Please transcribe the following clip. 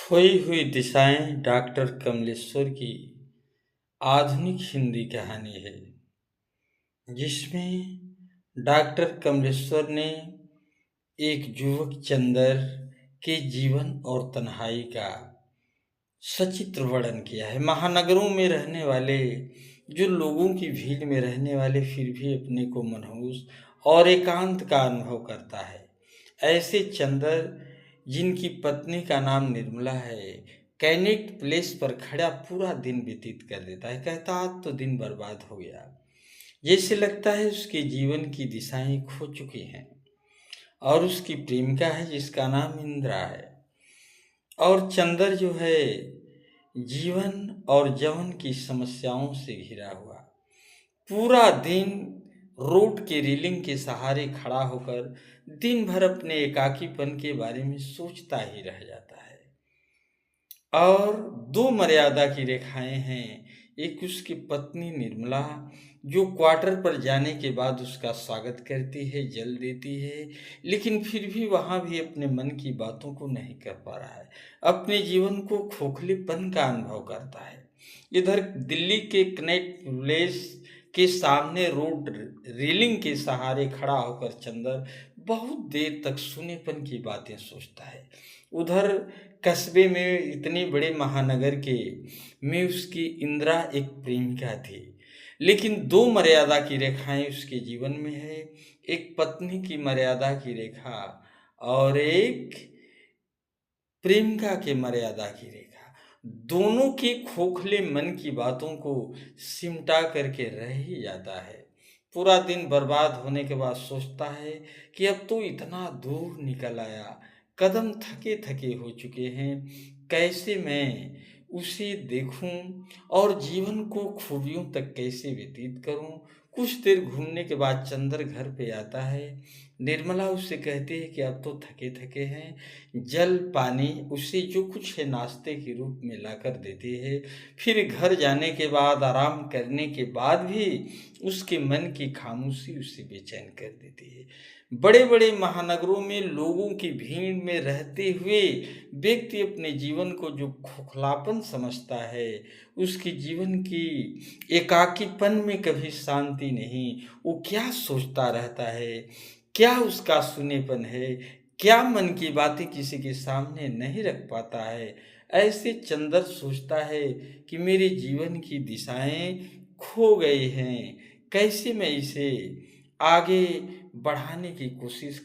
खोई हुई दिशाएं डॉक्टर कमलेश्वर की आधुनिक हिंदी कहानी है जिसमें डॉक्टर कमलेश्वर ने एक युवक चंदर के जीवन और तन्हाई का सचित्र वर्णन किया है। महानगरों में रहने वाले जो लोगों की भीड़ में रहने वाले फिर भी अपने को मनहूस और एकांत का अनुभव करता है, ऐसे चंदर जिनकी पत्नी का नाम निर्मला है, कैनेट प्लेस पर खड़ा पूरा दिन व्यतीत कर देता है। कहता आज तो दिन बर्बाद हो गया, जैसे लगता है उसके जीवन की दिशाएं खो चुकी हैं। और उसकी प्रेमिका है जिसका नाम इंदिरा है। और चंदर जो है जीवन और जवन की समस्याओं से घिरा हुआ पूरा दिन रोड के रेलिंग के सहारे खड़ा होकर दिन भर अपने एकाकीपन के बारे में सोचता ही रह जाता है। और दो मर्यादा की रेखाएं हैं। एक उसकी पत्नी निर्मला जो क्वार्टर पर जाने के बाद उसका स्वागत करती है, जल देती है, लेकिन फिर भी वहाँ भी अपने मन की बातों को नहीं कर पा रहा है, अपने जीवन को खोखलेपन का अनुभव करता है। इधर दिल्ली के कनेक्ट प्लेस के सामने रोड रेलिंग के सहारे खड़ा होकर चंदर बहुत देर तक सुनेपन की बातें सोचता है। उधर कस्बे में इतने बड़े महानगर के में उसकी इंदिरा एक प्रेमिका थी, लेकिन दो मर्यादा की रेखाएं उसके जीवन में है। एक पत्नी की मर्यादा की रेखा और एक प्रेमिका के मर्यादा की रेखा। दोनों के खोखले मन की बातों को सिमटा करके रह ही जाता है। पूरा दिन बर्बाद होने के बाद सोचता है कि अब तो इतना दूर निकल आया, कदम थके थके हो चुके हैं, कैसे मैं उसे देखूं और जीवन को खूबियों तक कैसे व्यतीत करूं। कुछ देर घूमने के बाद चंदर घर पे आता है। निर्मला उससे कहती है कि अब तो थके थके हैं, जल पानी उसे जो कुछ है नाश्ते के रूप में लाकर देती है। फिर घर जाने के बाद आराम करने के बाद भी उसके मन की खामोशी उसे बेचैन कर देती है। बड़े बड़े महानगरों में लोगों की भीड़ में रहते हुए व्यक्ति अपने जीवन को जो खोखलापन समझता है, उसके जीवन की एकाकीपन में कभी शांति नहीं। वो क्या सोचता रहता है, क्या उसका सुनेपन है, क्या मन की बातें किसी के सामने नहीं रख पाता है। ऐसे चंदर सोचता है कि मेरे जीवन की दिशाएं खो गई हैं, कैसे मैं इसे आगे बढ़ाने की कोशिश